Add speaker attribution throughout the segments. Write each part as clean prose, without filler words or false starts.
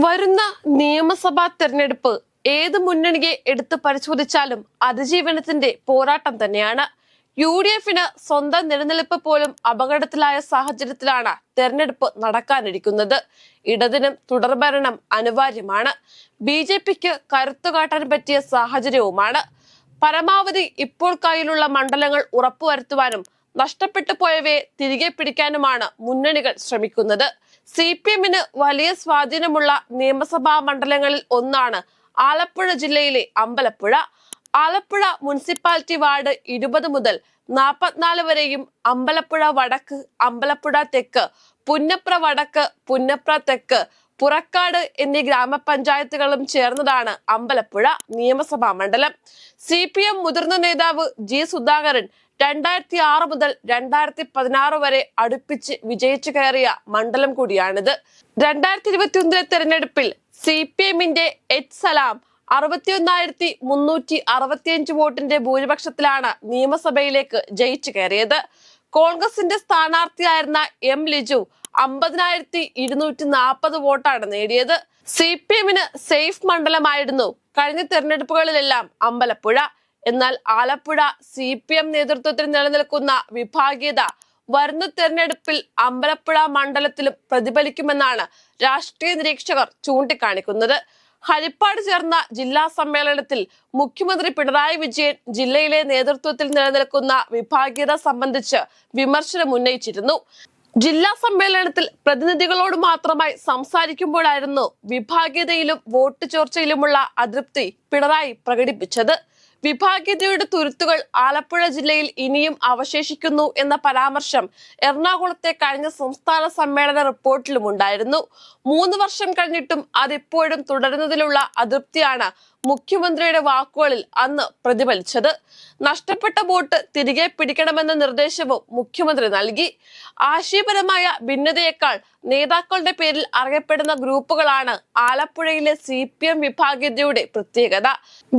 Speaker 1: വരുന്ന നിയമസഭാ തെരഞ്ഞെടുപ്പ് ഏത് മുന്നണിയെ എടുത്തു പരിശോധിച്ചാലും അതിജീവനത്തിന്റെ പോരാട്ടം തന്നെയാണ്. UDFന് സ്വന്തം നിലനിൽപ്പ് പോലും അപകടത്തിലായ സാഹചര്യത്തിലാണ് തെരഞ്ഞെടുപ്പ് നടക്കാനിരിക്കുന്നത്. ഇടതിനും തുടർഭരണം അനിവാര്യമാണ്. BJPക്ക് കരുത്തുകാട്ടാൻ പറ്റിയ സാഹചര്യവുമാണ്. പരമാവധി ഇപ്പോൾ കയ്യിലുള്ള മണ്ഡലങ്ങൾ ഉറപ്പുവരുത്തുവാനും നഷ്ടപ്പെട്ടു പോയവയെ തിരികെ പിടിക്കാനുമാണ് മുന്നണികൾ ശ്രമിക്കുന്നത്. CPMന് വലിയ സ്വാധീനമുള്ള നിയമസഭാ മണ്ഡലങ്ങളിൽ ഒന്നാണ് ആലപ്പുഴ ജില്ലയിലെ അമ്പലപ്പുഴ. ആലപ്പുഴ മുനിസിപ്പാലിറ്റി വാർഡ് 20 മുതൽ 44 വരെയും അമ്പലപ്പുഴ വടക്ക്, അമ്പലപ്പുഴ തെക്ക്, പുന്നപ്ര വടക്ക്, പുന്നപ്ര തെക്ക്, പുറക്കാട് എന്നീ ഗ്രാമപഞ്ചായത്തുകളും ചേർന്നതാണ് അമ്പലപ്പുഴ നിയമസഭാ മണ്ഡലം. CPM മുതിർന്ന നേതാവ് G. സുധാകരൻ 2006 മുതൽ 2016 വരെ അടുപ്പിച്ച് വിജയിച്ചു കയറിയ മണ്ഡലം കൂടിയാണിത്. 2021 തെരഞ്ഞെടുപ്പിൽ CPMന്റെ H. സലാം 61,365 വോട്ടിന്റെ ഭൂരിപക്ഷത്തിലാണ് നിയമസഭയിലേക്ക് ജയിച്ചു കയറിയത്. കോൺഗ്രസിന്റെ സ്ഥാനാർത്ഥിയായിരുന്ന M. ലിജു 50,240 വോട്ടാണ് നേടിയത്. CPMന് സേഫ് മണ്ഡലമായിരുന്നു കഴിഞ്ഞ തെരഞ്ഞെടുപ്പുകളിലെല്ലാം അമ്പലപ്പുഴ. എന്നാൽ ആലപ്പുഴ CPM നേതൃത്വത്തിൽ നിലനിൽക്കുന്ന വിഭാഗീയത വരുന്ന തെരഞ്ഞെടുപ്പിൽ അമ്പലപ്പുഴ മണ്ഡലത്തിലും പ്രതിഫലിക്കുമെന്നാണ് രാഷ്ട്രീയ നിരീക്ഷകർ ചൂണ്ടിക്കാണിക്കുന്നത്. ഹരിപ്പാട് ചേർന്ന ജില്ലാ സമ്മേളനത്തിൽ മുഖ്യമന്ത്രി പിണറായി വിജയൻ ജില്ലയിലെ നേതൃത്വത്തിൽ നിലനിൽക്കുന്ന വിഭാഗീയത സംബന്ധിച്ച് വിമർശനം ഉന്നയിച്ചിരുന്നു. ജില്ലാ സമ്മേളനത്തിൽ പ്രതിനിധികളോട് മാത്രമായി സംസാരിക്കുമ്പോഴായിരുന്നു വിഭാഗീയതയിലും വോട്ട് ചോർച്ചയിലുമുള്ള അതൃപ്തി പിണറായി പ്രകടിപ്പിച്ചത്. വിഭാഗീയതയുടെ തുരുത്തുകൾ ആലപ്പുഴ ജില്ലയിൽ ഇനിയും അവശേഷിക്കുന്നു എന്ന പരാമർശം എറണാകുളത്തെ കഴിഞ്ഞ സംസ്ഥാന സമ്മേളന റിപ്പോർട്ടിലും ഉണ്ടായിരുന്നു. 3 വർഷം കഴിഞ്ഞിട്ടും അതിപ്പോഴും തുടരുന്നതിലുള്ള അതൃപ്തിയാണ് മുഖ്യമന്ത്രിയുടെ വാക്കുകളിൽ അന്ന് പ്രതിഫലിച്ചത്. നഷ്ടപ്പെട്ട വോട്ട് തിരികെ പിടിക്കണമെന്ന നിർദ്ദേശവും മുഖ്യമന്ത്രി നൽകി. ആശയപരമായ ഭിന്നതയേക്കാൾ നേതാക്കളുടെ പേരിൽ അറിയപ്പെടുന്ന ഗ്രൂപ്പുകളാണ് ആലപ്പുഴയിലെ CPM വിഭാഗീയതയുടെ പ്രത്യേകത.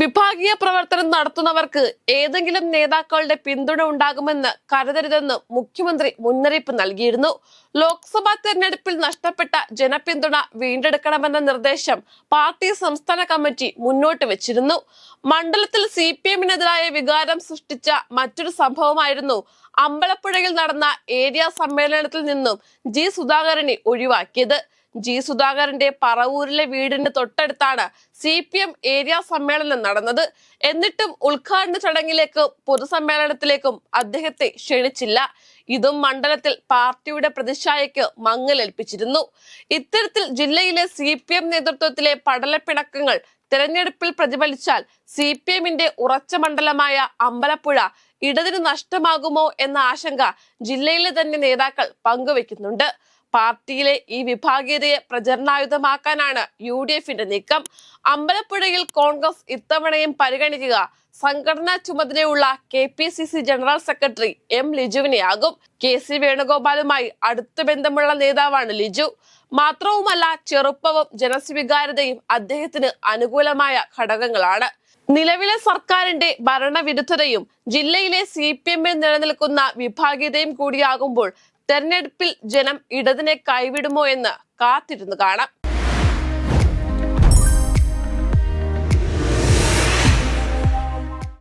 Speaker 1: വിഭാഗീയ പ്രവർത്തനം നടത്തുന്നവർക്ക് ഏതെങ്കിലും നേതാക്കളുടെ പിന്തുണ ഉണ്ടാകുമെന്ന് കരുതരുതെന്ന് മുഖ്യമന്ത്രി മുന്നറിയിപ്പ് നൽകിയിരുന്നു. ലോക്സഭാ തെരഞ്ഞെടുപ്പിൽ നഷ്ടപ്പെട്ട ജനപിന്തുണ വീണ്ടെടുക്കണമെന്ന നിർദ്ദേശം പാർട്ടി സംസ്ഥാന കമ്മിറ്റി മുന്നോട്ട് വെച്ചിരുന്നു. മണ്ഡലത്തിൽ CPMനെതിരായ വികാരം സൃഷ്ടിച്ച മറ്റൊരു സംഭവമായിരുന്നു അമ്പലപ്പുഴയിൽ നടന്ന ഏരിയ സമ്മേളനത്തിൽ നിന്നും G. സുധാകരനെ ഒഴിവാക്കിയത്. G. സുധാകരന്റെ പറവൂരിലെ വീടിന് തൊട്ടടുത്താണ് CPM ഏരിയ സമ്മേളനം നടന്നത്. എന്നിട്ടും ഉദ്ഘാടന ചടങ്ങിലേക്കും പൊതുസമ്മേളനത്തിലേക്കും അദ്ദേഹത്തെ ക്ഷണിച്ചില്ല. ഇതും മണ്ഡലത്തിൽ പാർട്ടിയുടെ പ്രതിച്ഛായയ്ക്ക് മങ്ങലേൽപ്പിച്ചിരുന്നു. ഇത്തരത്തിൽ ജില്ലയിലെ CPM നേതൃത്വത്തിലെ പടലപ്പിണക്കങ്ങൾ തെരഞ്ഞെടുപ്പിൽ പ്രതിഫലിച്ചാൽ CPMന്റെ ഉറച്ച മണ്ഡലമായ അമ്പലപ്പുഴ ഇടതിന് നഷ്ടമാകുമോ എന്ന ആശങ്ക ജില്ലയിലെ തന്നെ നേതാക്കൾ പങ്കുവെക്കുന്നുണ്ട്. പാർട്ടിയിലെ ഈ വിഭാഗീയതയെ പ്രചരണായുധമാക്കാനാണ് UDFന്റെ നീക്കം. അമ്പലപ്പുഴയിൽ കോൺഗ്രസ് ഇത്തവണയും പരിഗണിക്കുക സംഘടനാ ചുമതലയുള്ള KPCC general secretary M. ലിജുവിനെയാകും. KC വേണുഗോപാലുമായി അടുത്ത ബന്ധമുള്ള നേതാവാണ് ലിജു. മാത്രവുമല്ല, ചെറുപ്പവും ജനസ്വീകാര്യതയും അദ്ദേഹത്തിന് അനുകൂലമായ ഘടകങ്ങളാണ്. നിലവിലെ സർക്കാരിന്റെ ഭരണവിരുദ്ധതയും ജില്ലയിലെ CPMൽ നിലനിൽക്കുന്ന വിഭാഗീയതയും കൂടിയാകുമ്പോൾ തെരഞ്ഞെടുപ്പിൽ ജനം ഇടതിനെ കൈവിടുമോ എന്ന് കാത്തിരുന്നു കാണാം.